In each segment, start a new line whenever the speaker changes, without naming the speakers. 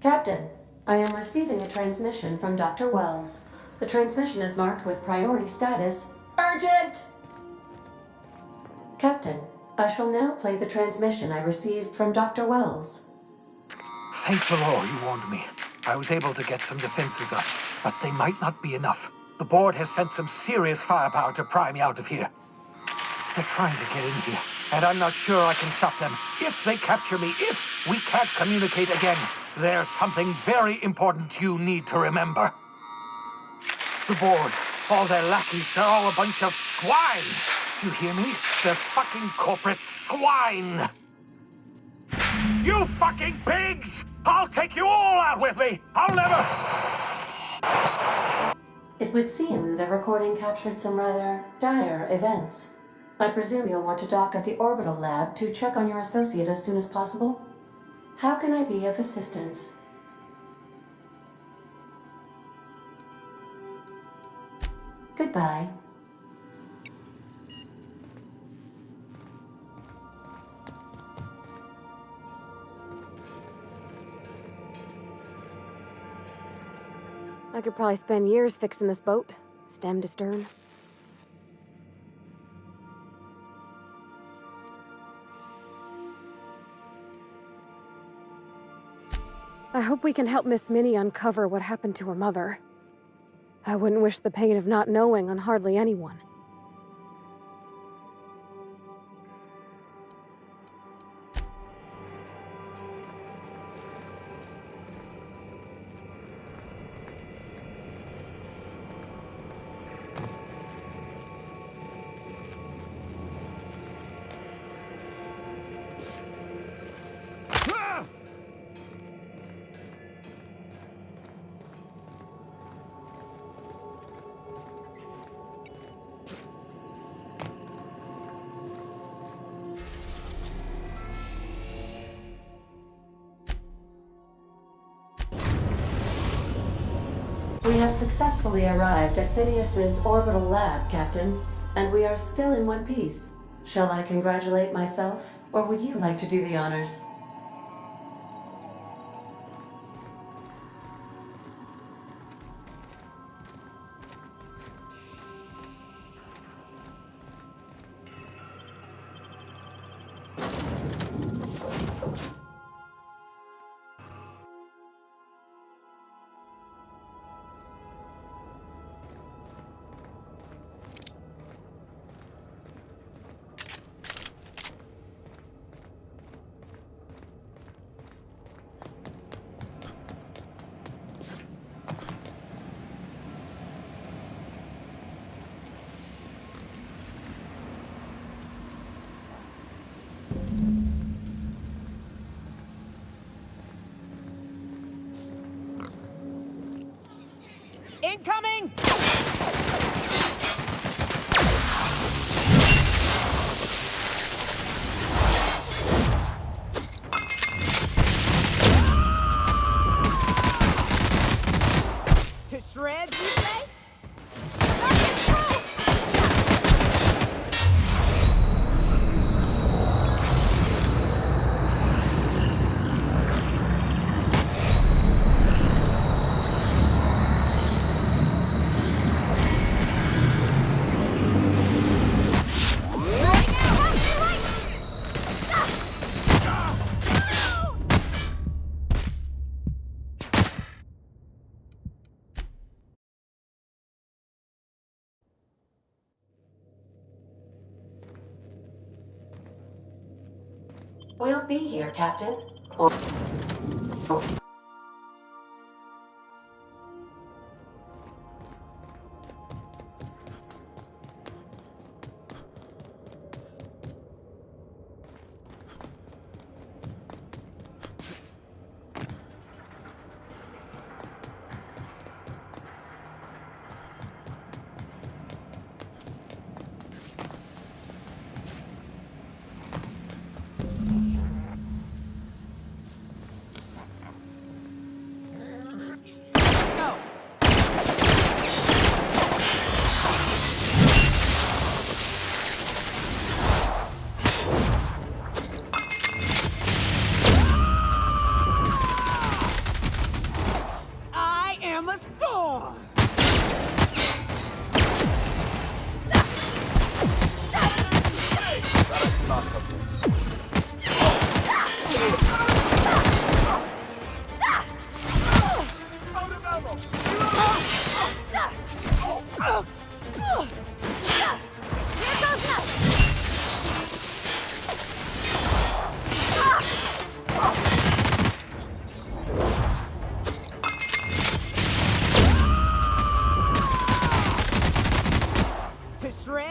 Captain, I am receiving a transmission from Dr. Wells. The transmission is marked with priority status, urgent! Captain, I shall now play the transmission I received from Dr. Wells.
Thank the Lord you warned me. I was able to get some defenses up, but they might not be enough. The board has sent some serious firepower to pry me out of here. They're trying to get in here, and I'm not sure I can stop them. If they capture me, if we can't communicate again, there's something very important you need to remember. The board, all their lackeys, they're all a bunch of swine. Do you hear me? They're fucking corporate swine. You fucking pigs! I'll take you all out with me! I'll never...
It would seem the recording captured some rather dire events. I presume you'll want to dock at the orbital lab to check on your associate as soon as possible? How can I be of assistance? Goodbye.
I could probably spend years fixing this boat, stem to stern. I hope we can help Miss Minnie uncover what happened to her mother. I wouldn't wish the pain of not knowing on hardly anyone.
We have successfully arrived at Phineas's orbital lab, Captain, and we are still in one piece. Shall I congratulate myself, or would you like to do the honors?
Incoming! To shreds, you say?
We'll be here, Captain.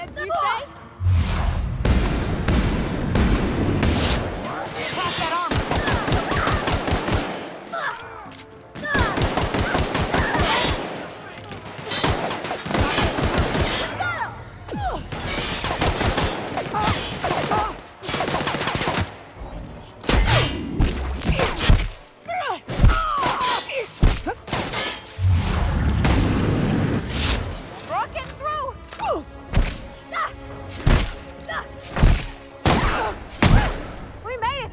Advance, you say? Pass that armor! Rocket through! We made it!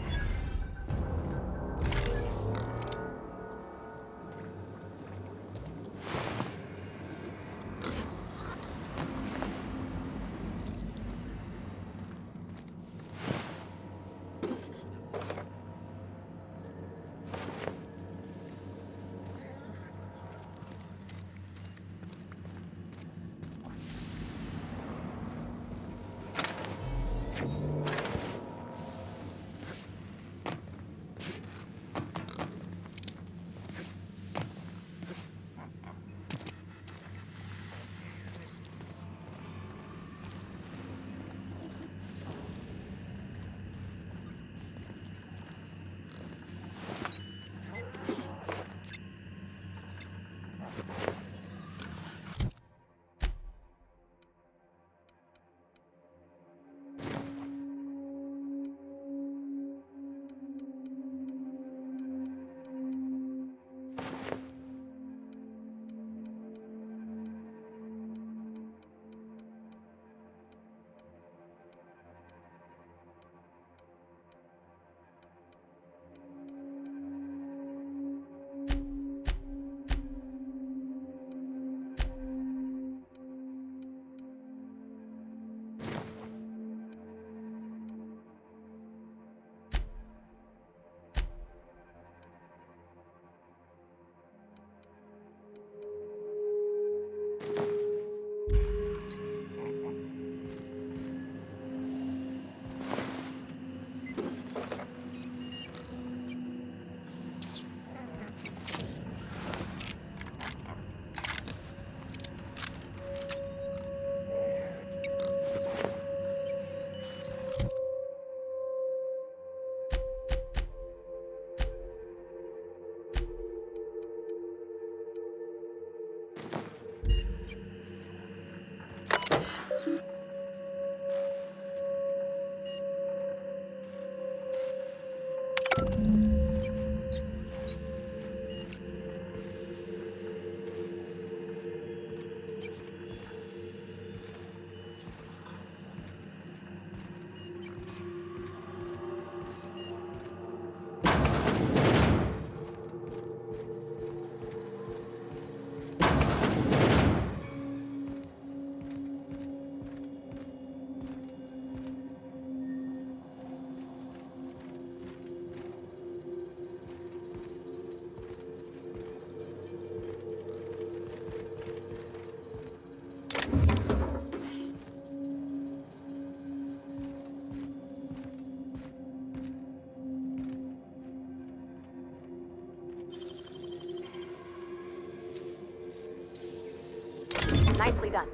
Nicely done.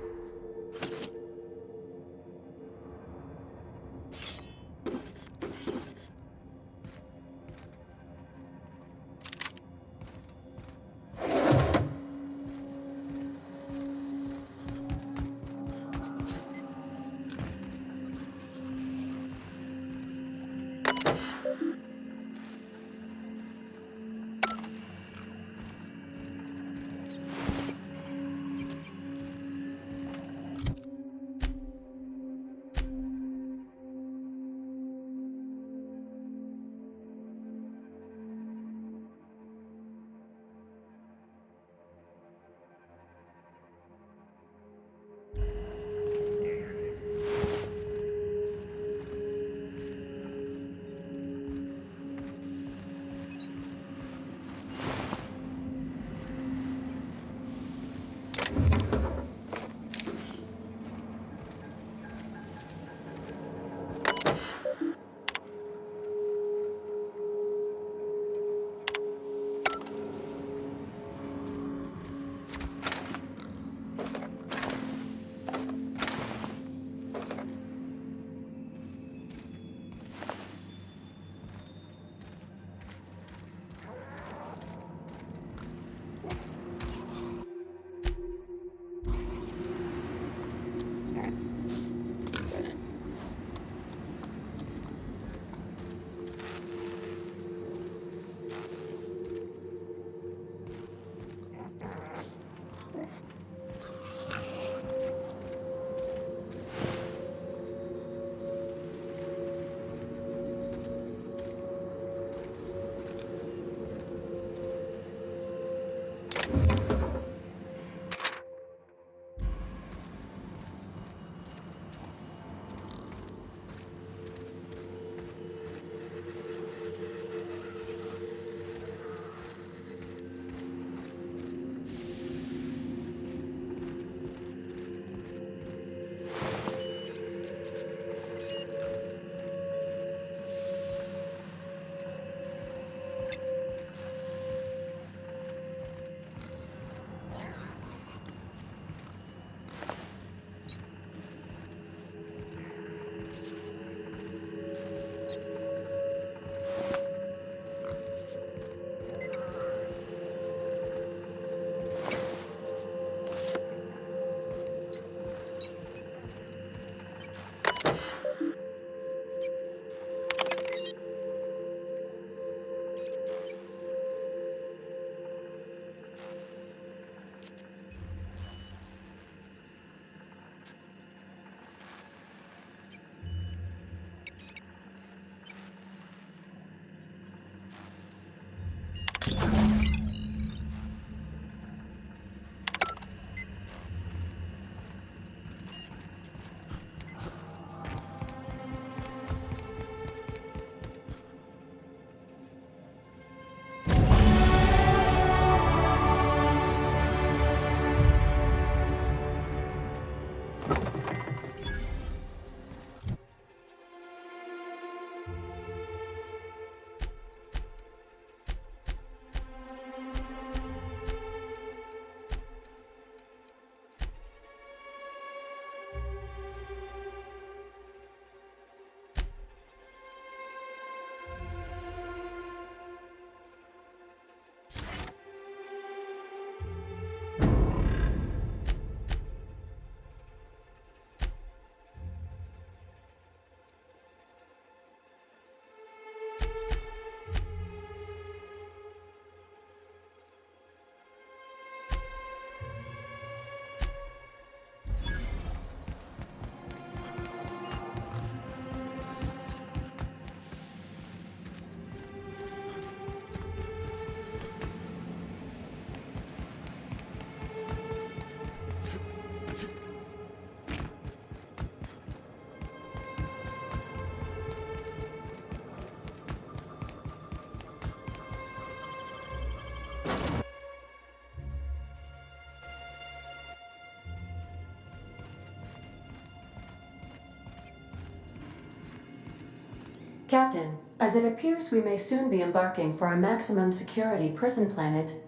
Captain, as it appears we may soon be embarking for a maximum security prison planet,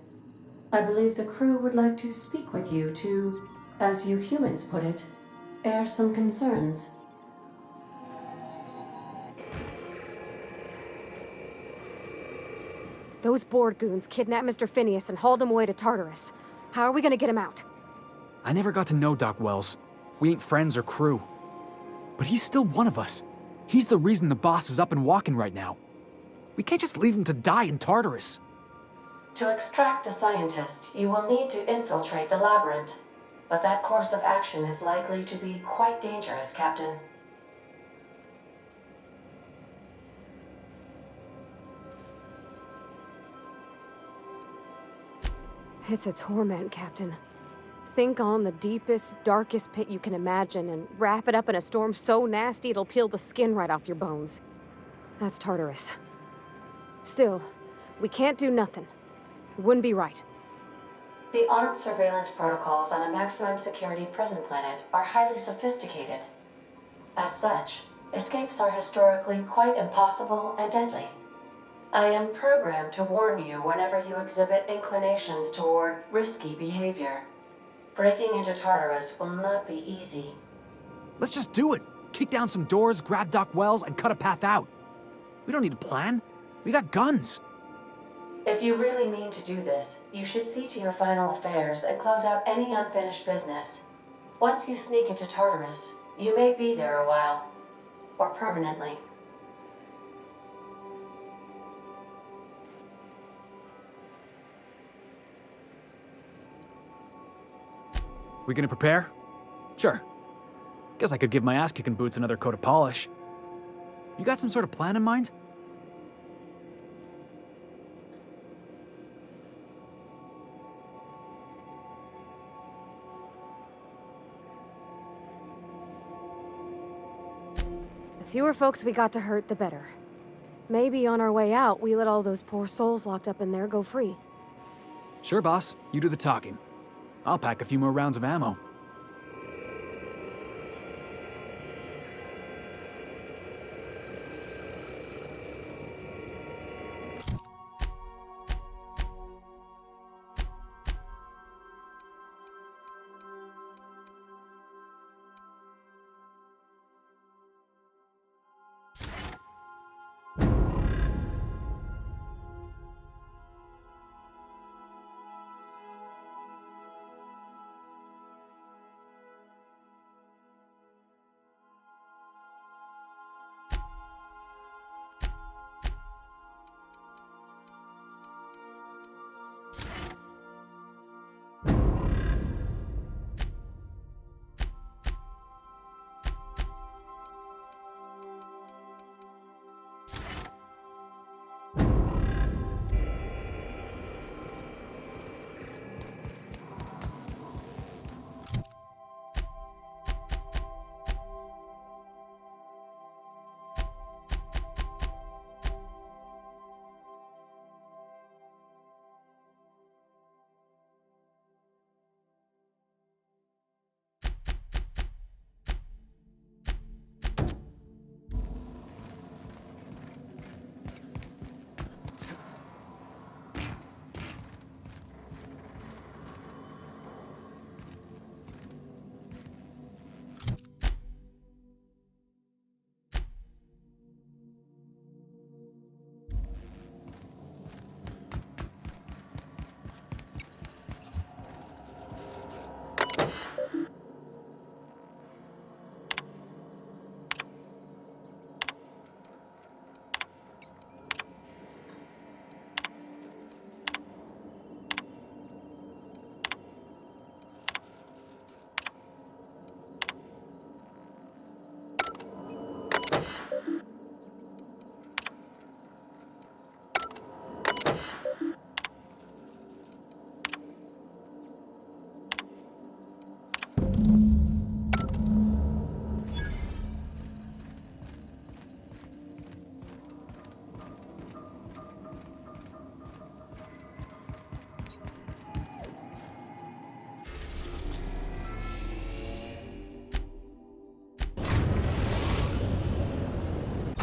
I believe the crew would like to speak with you to, as you humans put it, air some concerns.
Those board goons kidnapped Mr. Phineas and hauled him away to Tartarus. How are we gonna get him out?
I never got to know Doc Wells. We ain't friends or crew. But he's still one of us. He's the reason the boss is up and walking right now. We can't just leave him to die in Tartarus.
To extract the scientist, you will need to infiltrate the labyrinth. But that course of action is likely to be quite dangerous, Captain.
It's a torment, Captain. Think on the deepest, darkest pit you can imagine and wrap it up in a storm so nasty it'll peel the skin right off your bones. That's Tartarus. Still, we can't do nothing. It wouldn't be right.
The armed surveillance protocols on a maximum security prison planet are highly sophisticated. As such, escapes are historically quite impossible and deadly. I am programmed to warn you whenever you exhibit inclinations toward risky behavior. Breaking into Tartarus will not be easy.
Let's just do it. Kick down some doors, grab Doc Wells, and cut a path out. We don't need a plan. We got guns.
If you really mean to do this, you should see to your final affairs and close out any unfinished business. Once you sneak into Tartarus, you may be there a while. Or permanently.
We gonna prepare? Sure. Guess I could give my ass-kicking boots another coat of polish. You got some sort of plan in mind?
The fewer folks we got to hurt, the better. Maybe on our way out, we let all those poor souls locked up in there go free.
Sure, boss. You do the talking. I'll pack a few more rounds of ammo.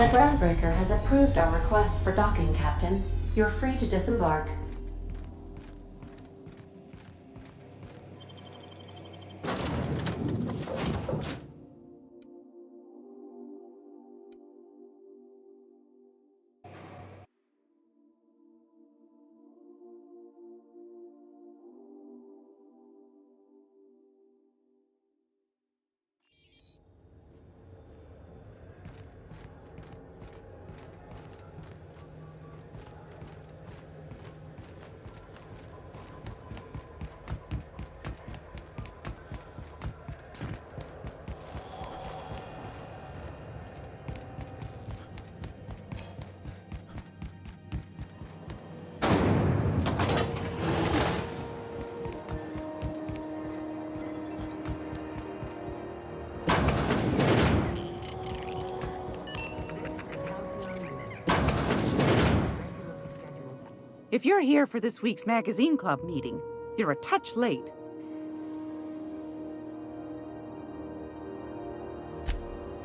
The groundbreaker has approved our request for docking, Captain. You're free to disembark.
If you're here for this week's magazine club meeting, you're a touch late.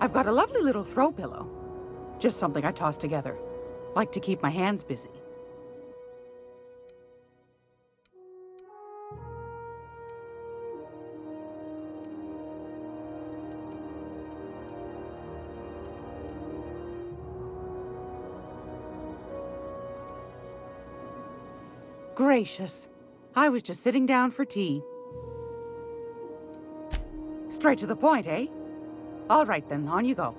I've got a lovely little throw pillow. Just something I toss together. Like to keep my hands busy. Gracious. I was just sitting down for tea. Straight to the point, eh? All right then, on you go.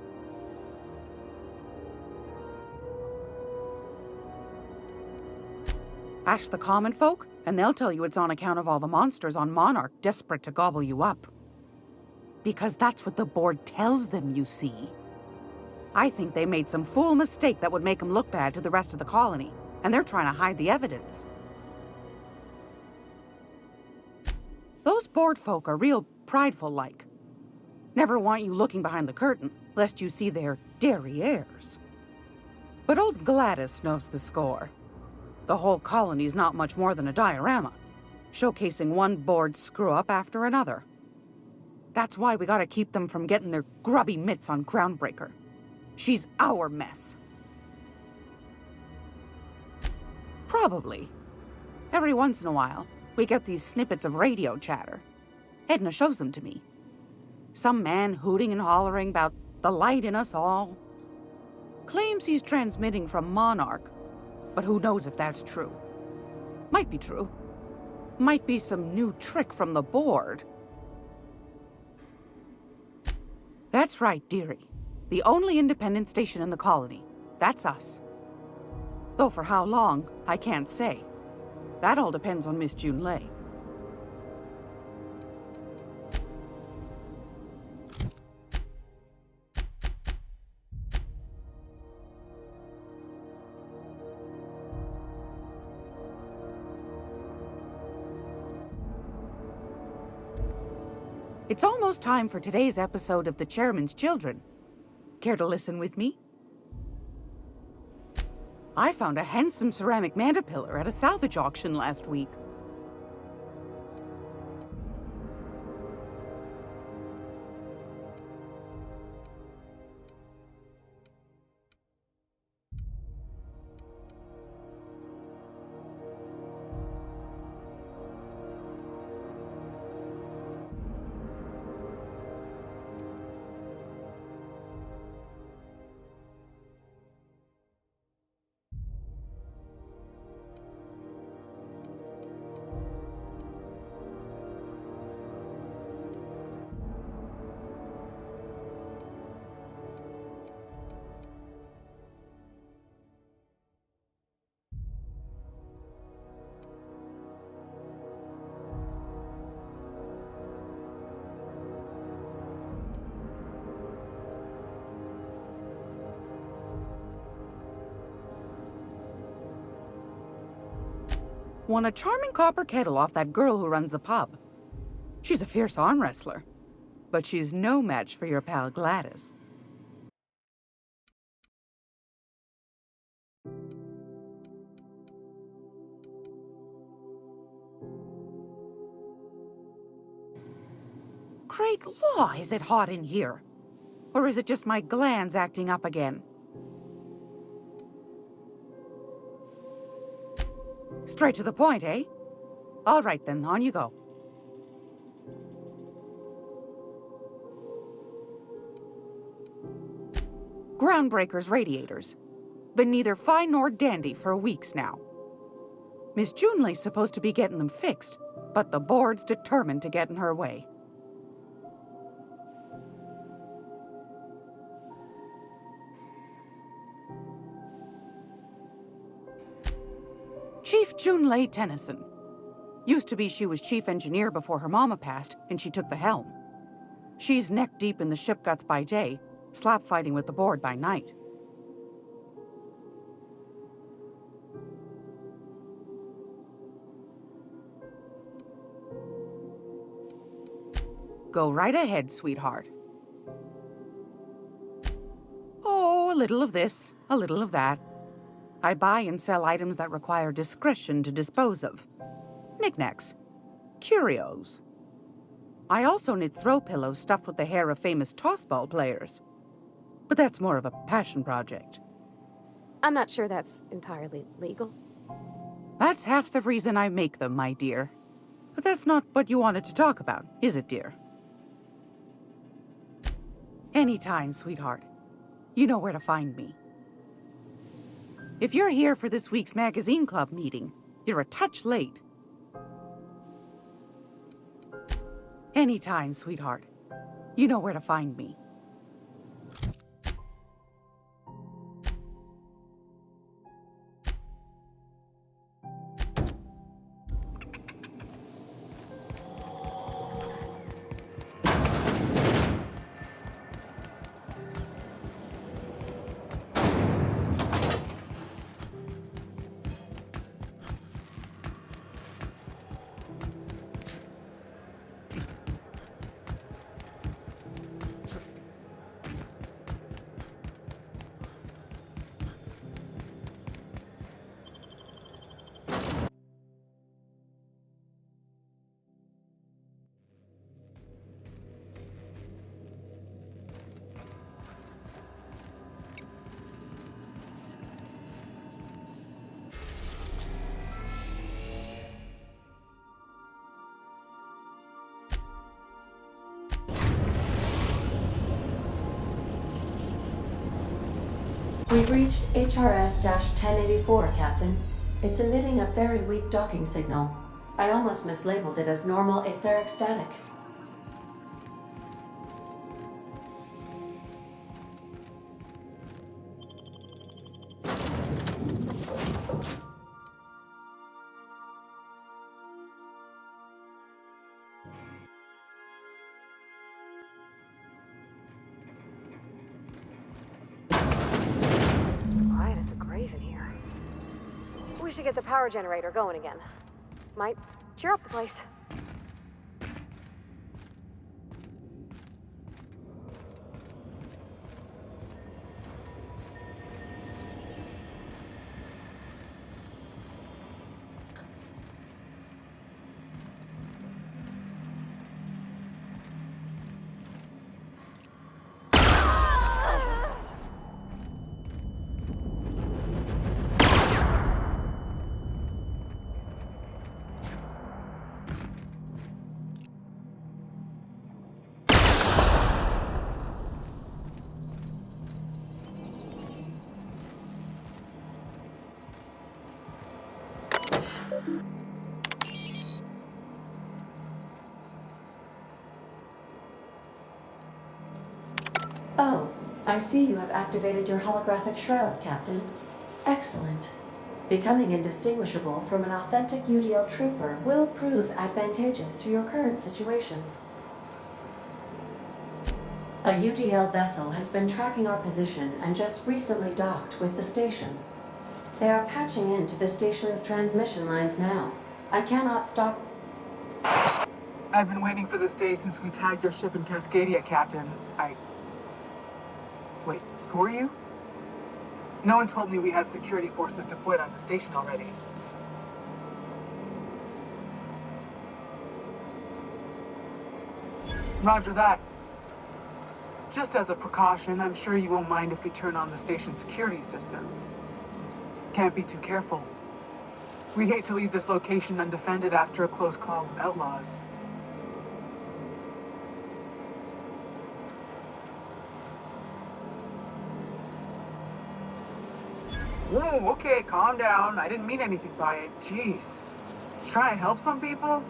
Ask the common folk, and they'll tell you it's on account of all the monsters on Monarch desperate to gobble you up. Because that's what the board tells them, you see. I think they made some fool mistake that would make them look bad to the rest of the colony, and they're trying to hide the evidence. Those board folk are real prideful-like. Never want you looking behind the curtain, lest you see their derrieres. But old Gladys knows the score. The whole colony's not much more than a diorama, showcasing one board screw-up after another. That's why we gotta keep them from getting their grubby mitts on Groundbreaker. She's our mess. Probably. Every once in a while, we get these snippets of radio chatter. Edna shows them to me. Some man hooting and hollering about the light in us all. Claims he's transmitting from Monarch, but who knows if that's true. Might be true. Might be some new trick from the board. That's right, dearie. The only independent station in the colony. That's us. Though for how long, I can't say. That all depends on Miss June Lay. It's almost time for today's episode of The Chairman's Children. Care to listen with me? I found a handsome ceramic mandapillar at a salvage auction last week. Won a charming copper kettle off that girl who runs the pub. She's a fierce arm wrestler, but she's no match for your pal Gladys. Great law, is it hot in here? Or is it just my glands acting up again? Straight to the point, eh? All right then, on you go. Groundbreaker's radiators. Been neither fine nor dandy for weeks now. Miss Junley's supposed to be getting them fixed, but the board's determined to get in her way. Chief Junley Tennyson. Used to be she was chief engineer before her mama passed, and she took the helm. She's neck deep in the ship guts by day, slap fighting with the board by night. Go right ahead, sweetheart. Oh, a little of this, a little of that. I buy and sell items that require discretion to dispose of. Knickknacks. Curios. I also knit throw pillows stuffed with the hair of famous tossball players. But that's more of a passion project.
I'm not sure that's entirely legal.
That's half the reason I make them, my dear. But that's not what you wanted to talk about, is it, dear? Anytime, sweetheart. You know where to find me. If you're here for this week's magazine club meeting, you're a touch late. Anytime, sweetheart. You know where to find me.
We've reached HRS-1084, Captain. It's emitting a very weak docking signal. I almost mislabeled it as normal etheric static.
Quiet as the grave in here. We should get the power generator going again. Might cheer up the place.
Oh, I see you have activated your holographic shroud, Captain. Excellent. Becoming indistinguishable from an authentic UDL trooper will prove advantageous to your current situation. A UDL vessel has been tracking our position and just recently docked with the station. They are patching into the station's transmission lines now. I cannot stop.
I've been waiting for this day since we tagged your ship in Cascadia, Captain. Wait, who are you? No one told me we had security forces deployed on the station already. Roger that. Just as a precaution, I'm sure you won't mind if we turn on the station's security systems. Can't be too careful. We'd hate to leave this location undefended after a close call with outlaws. Whoa, okay, calm down. I didn't mean anything by it. Jeez. Try and help some people?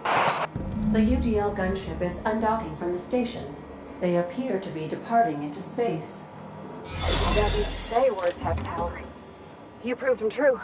The UDL gunship is undocking from the station. They appear to be departing into space.
Doesn't say words have power. You proved them true.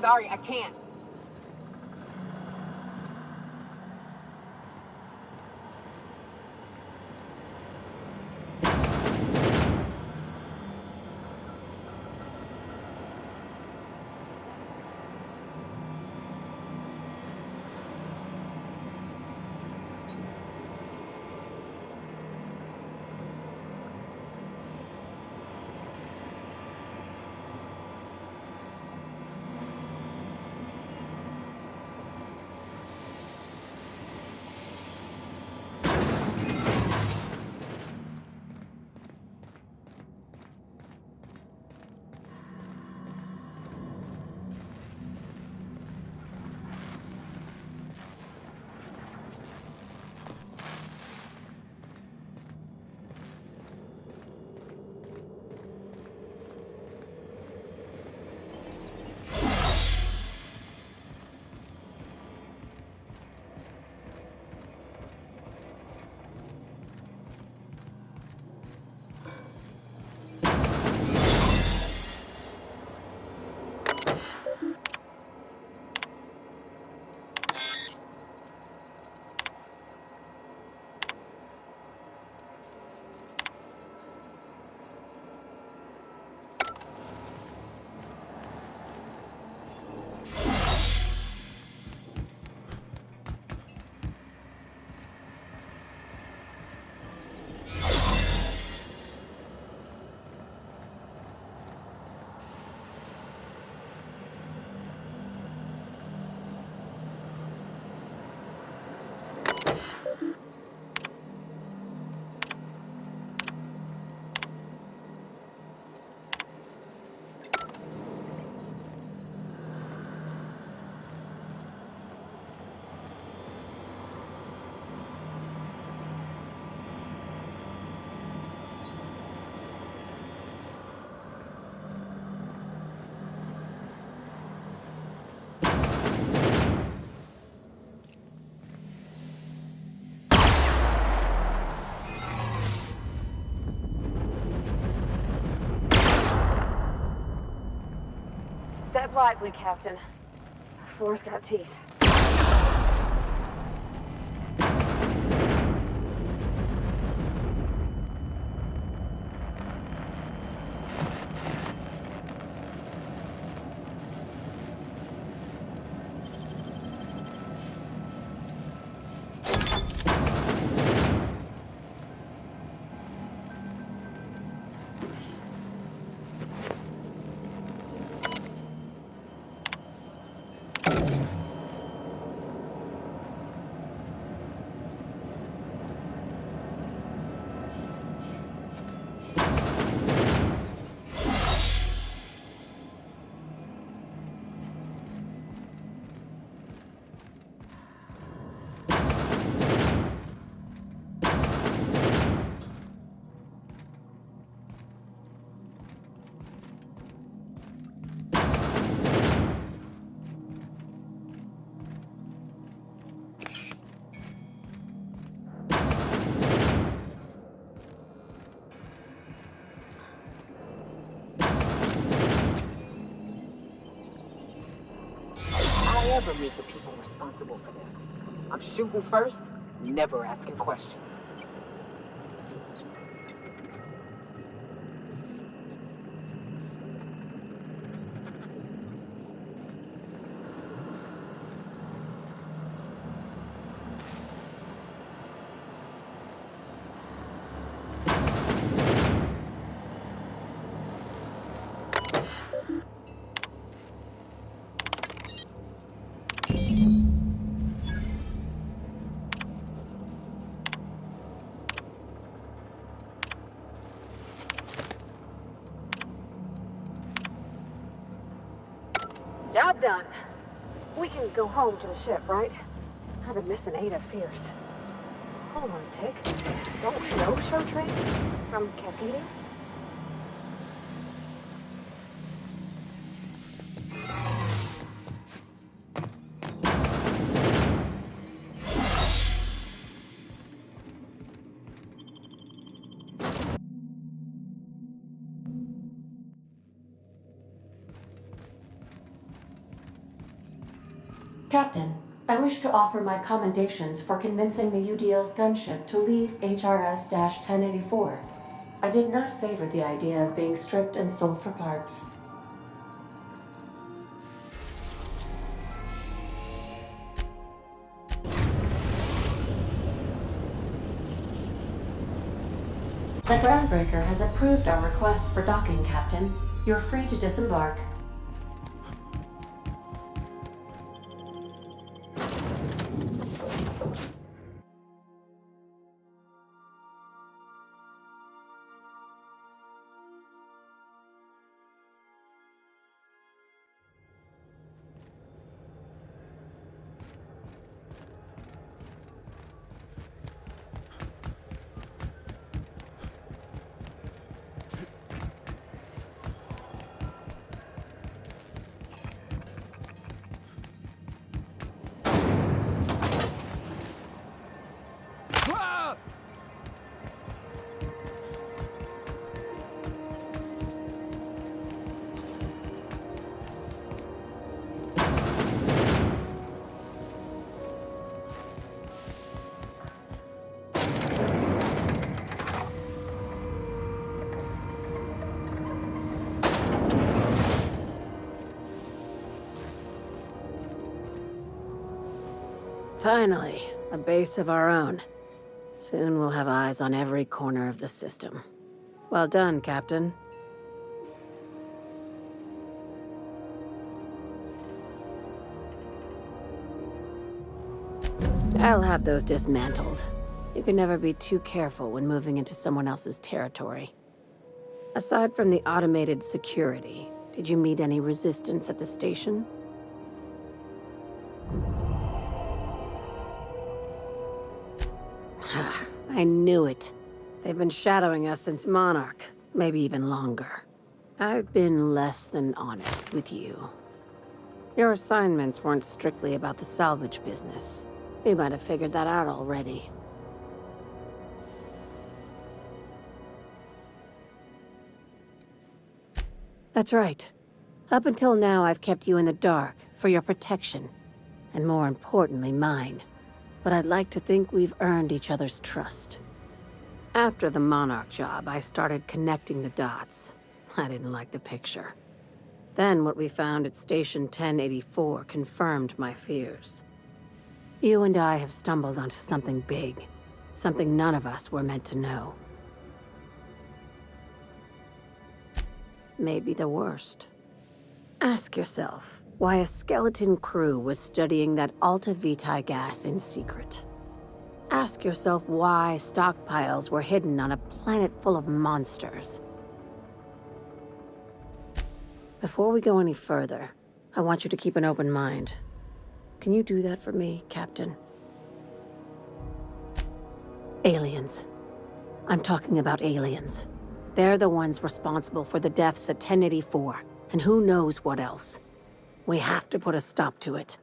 Sorry, I can't. Step lively, Captain. The floor's got teeth.
never meet the people responsible for this. I'm shooting first, never asking questions.
Job done. We can go home to the ship, right? I've been missing Ada fierce. Hold on a tick. Don't we know show train from Cascadia?
Captain, I wish to offer my commendations for convincing the UDL's gunship to leave HRS-1084. I did not favor the idea of being stripped and sold for parts. The Groundbreaker has approved our request for docking, Captain. You're free to disembark.
Finally, a base of our own. Soon we'll have eyes on every corner of the system. Well done, Captain. I'll have those dismantled. You can never be too careful when moving into someone else's territory. Aside from the automated security, did you meet any resistance at the station? I knew it. They've been shadowing us since Monarch, maybe even longer. I've been less than honest with you. Your assignments weren't strictly about the salvage business. You might have figured that out already. That's right. Up until now, I've kept you in the dark for your protection, and more importantly, mine. But I'd like to think we've earned each other's trust. After the Monarch job, I started connecting the dots. I didn't like the picture. Then what we found at Station 1084 confirmed my fears. You and I have stumbled onto something big, something none of us were meant to know. Maybe the worst. Ask yourself why a skeleton crew was studying that Alta Vitae gas in secret. Ask yourself why stockpiles were hidden on a planet full of monsters. Before we go any further, I want you to keep an open mind. Can you do that for me, Captain? Aliens. I'm talking about aliens. They're the ones responsible for the deaths at 1084, and who knows what else. We have to put a stop to it.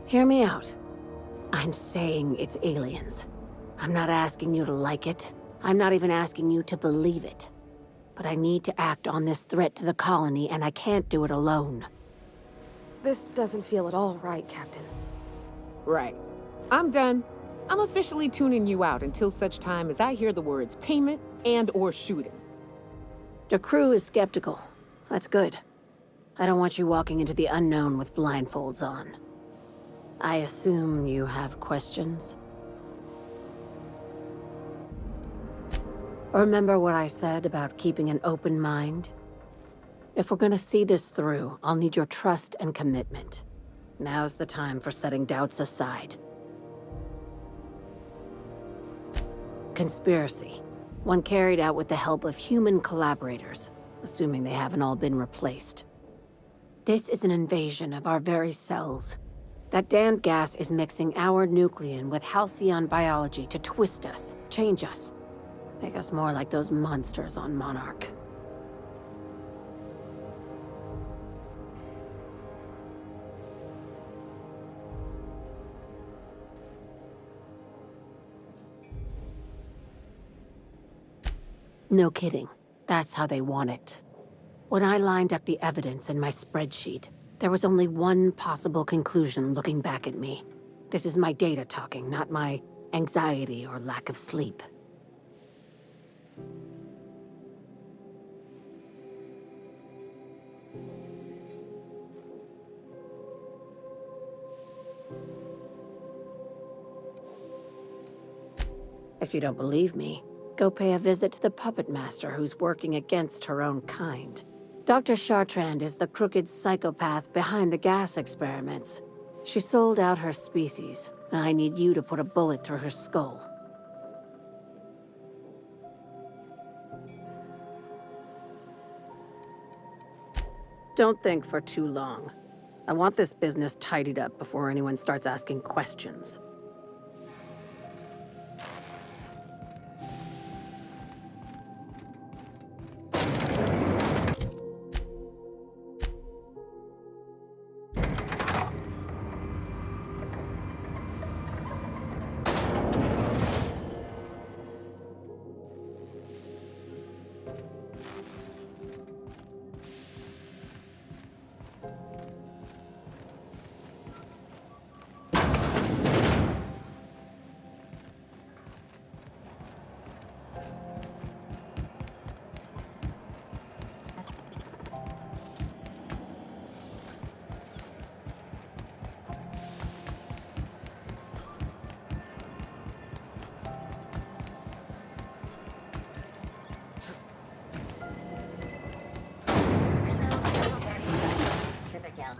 Hear me out. I'm saying it's aliens. I'm not asking you to like it. I'm not even asking you to believe it.
but I need to act on this threat to the colony, and I can't do it alone.
This doesn't feel at all right, Captain.
Right. I'm done. I'm officially tuning you out until such time as I hear the words payment and/or shooting.
The crew is skeptical. That's good. I don't want you walking into the unknown with blindfolds on. I assume you have questions? Remember what I said about keeping an open mind? If we're gonna see this through, I'll need your trust and commitment. Now's the time for setting doubts aside. Conspiracy. One carried out with the help of human collaborators, assuming they haven't all been replaced. This is an invasion of our very cells. That damned gas is mixing our nucleon with Halcyon biology to twist us, change us, make us more like those monsters on Monarch. No kidding. That's how they want it. When I lined up the evidence in my spreadsheet, there was only one possible conclusion looking back at me. This is my data talking, not my anxiety or lack of sleep. If you don't believe me, go pay a visit to the puppet master who's working against her own kind. Dr. Chartrand is the crooked psychopath behind the gas experiments. She sold out her species, and I need you to put a bullet through her skull. Don't think for too long. I want this business tidied up before anyone starts asking questions.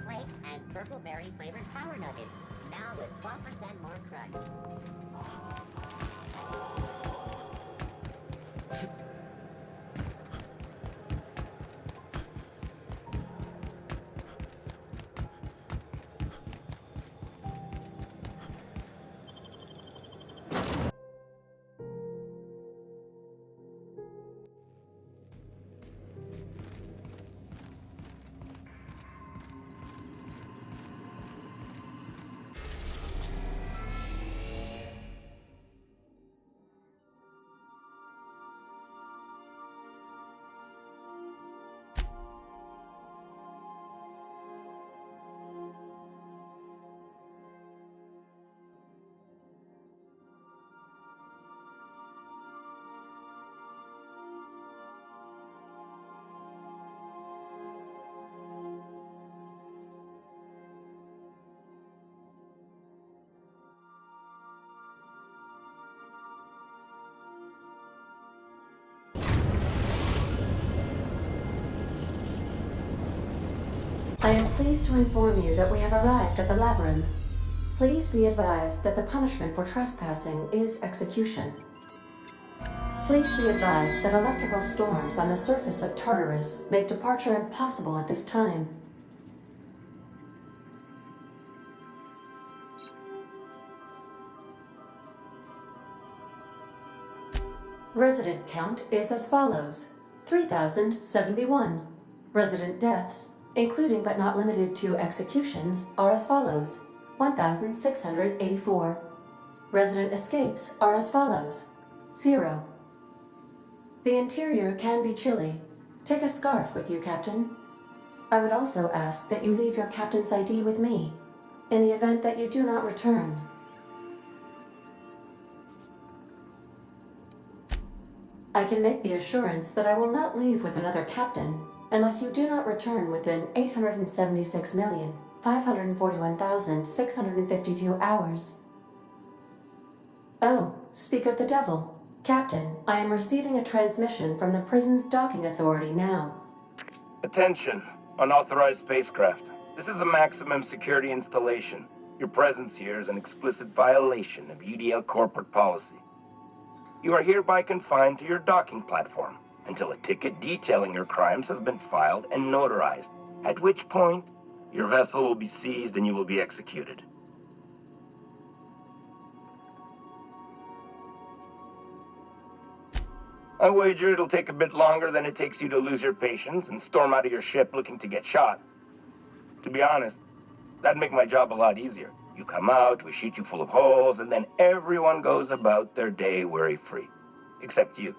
Flakes and purple berry flavored power nuggets, now with 12% more crunch.
I am pleased to inform you that we have arrived at the labyrinth. Please be advised that the punishment for trespassing is execution. Please be advised that electrical storms on the surface of Tartarus make departure impossible at this time. Resident count is as follows: 3,071. Resident deaths, including but not limited to executions, are as follows: 1,684. Resident escapes are as follows: 0. The interior can be chilly, Take a scarf with you, Captain. I would also ask that you leave your captain's ID with me, in the event that you do not return. I can make the assurance that I will not leave with another captain unless you do not return within 876,541,652 hours. Oh, speak of the devil. Captain, I am receiving a transmission from the prison's docking authority now.
Attention, unauthorized spacecraft. This is a maximum security installation. Your presence here is an explicit violation of UDL corporate policy. You are hereby confined to your docking platform until a ticket detailing your crimes has been filed and notarized, at which point your vessel will be seized and you will be executed. I wager it'll take a bit longer than it takes you to lose your patience and storm out of your ship looking to get shot. To be honest, that'd make my job a lot easier. You come out, we shoot you full of holes, and then everyone goes about their day worry-free. Except you.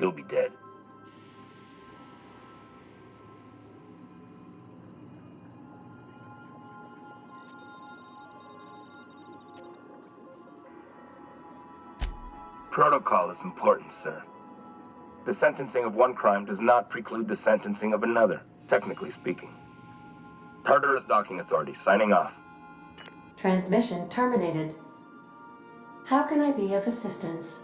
You'll be dead. Protocol is important, sir. The sentencing of one crime does not preclude the sentencing of another, technically speaking. Tartarus Docking Authority, signing off.
Transmission terminated. How can I be of assistance?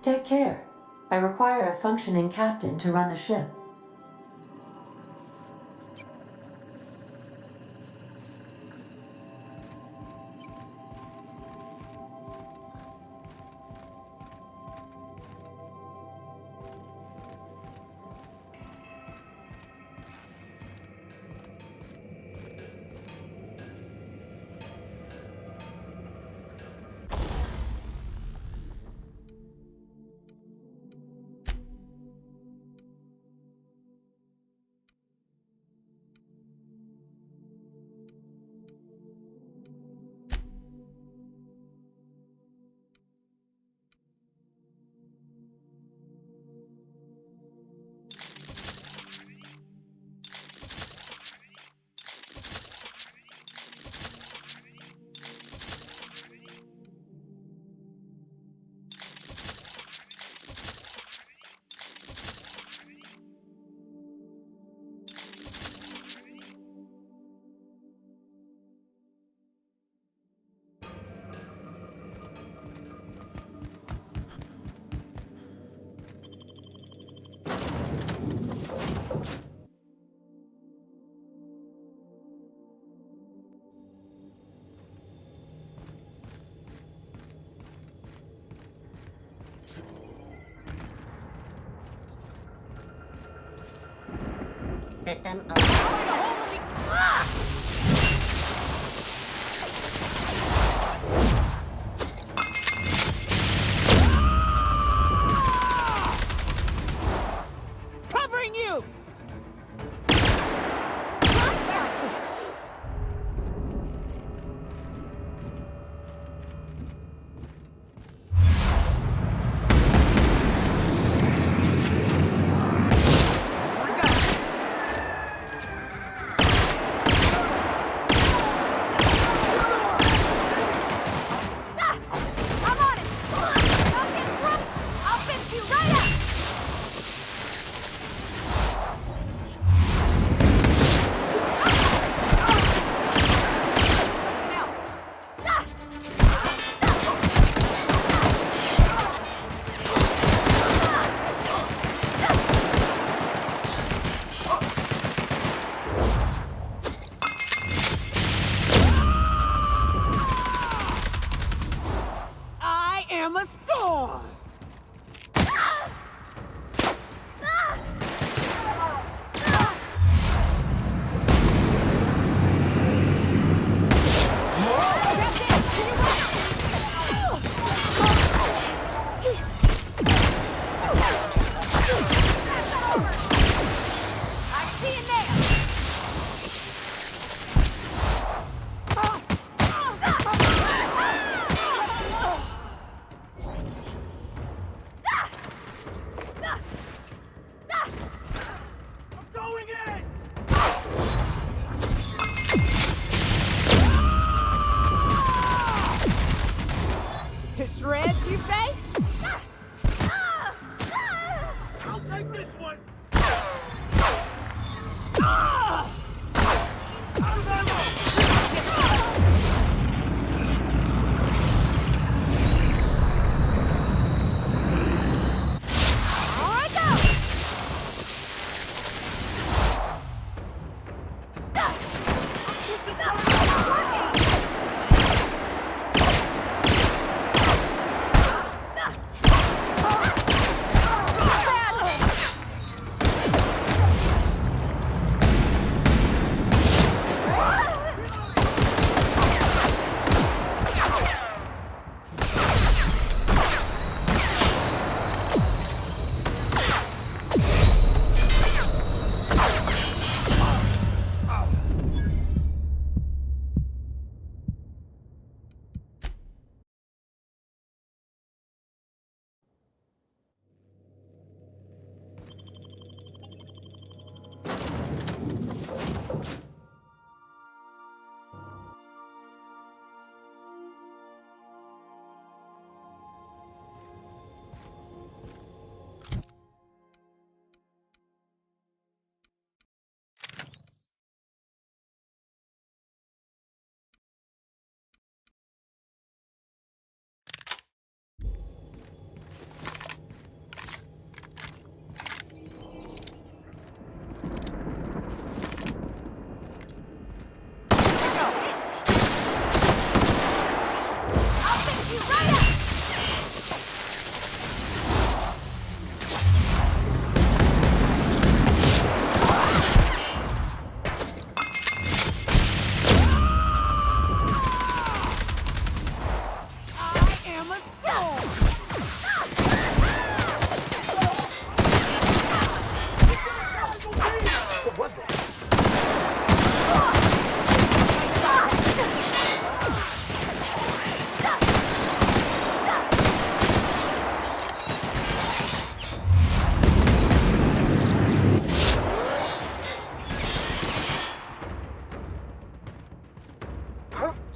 Take care. I require a functioning captain to run the ship.
System
Covering you!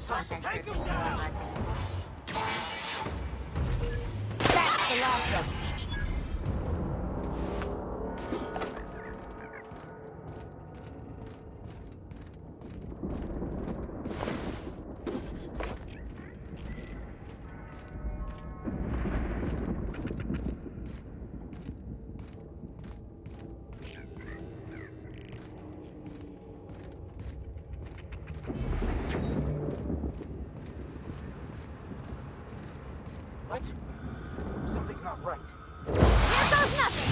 Take him down!
That's the last of them.
What? Something's not right.
Here goes nothing!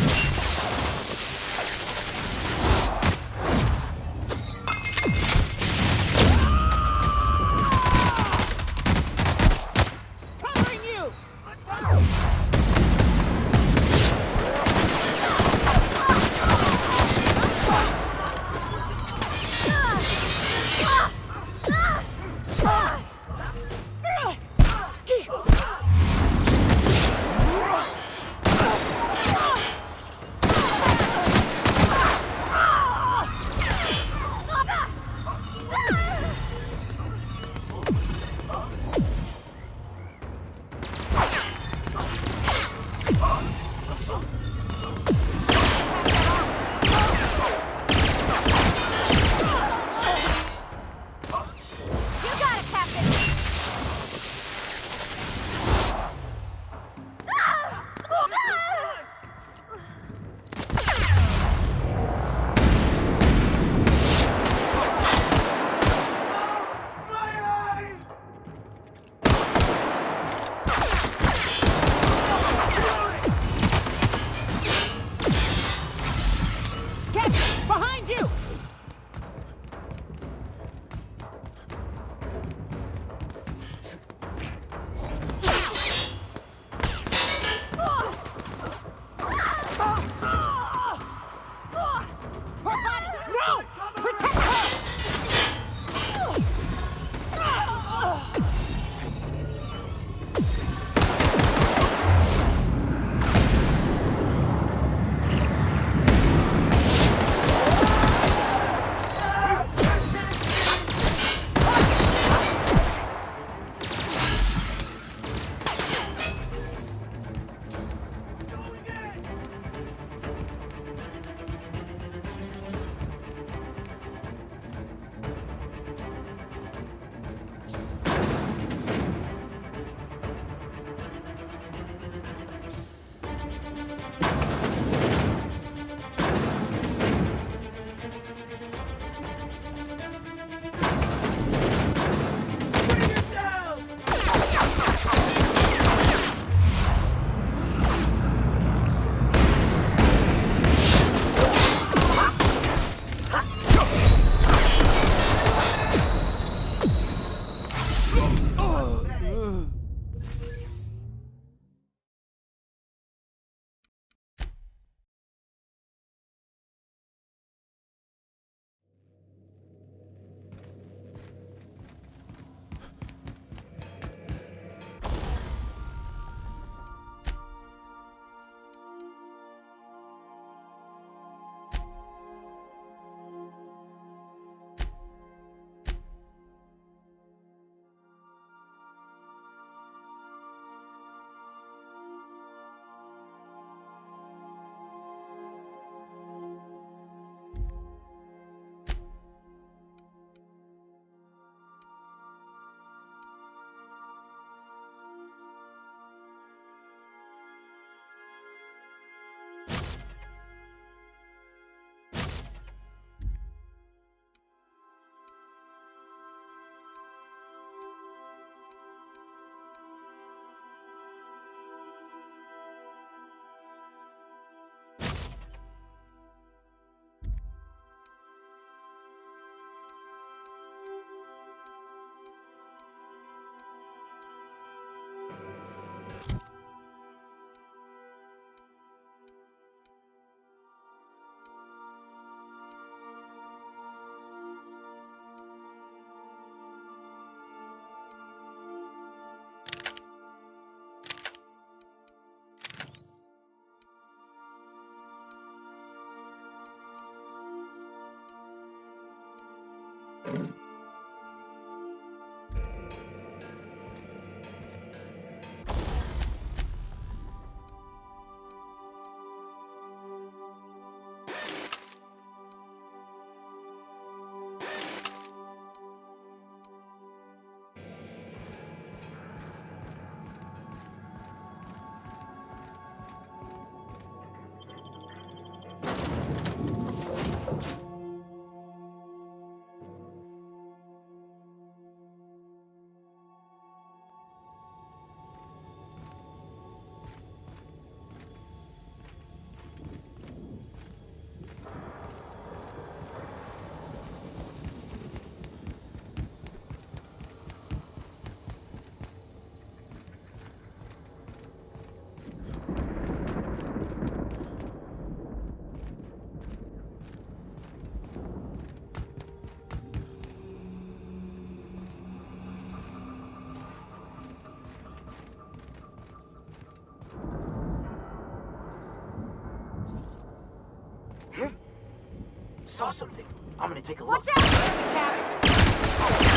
Covering you!
You got it, Captain!
Captain, behind you! No! Protect her!
Saw something. I'm gonna take a
Watch
look.
out!
Captain!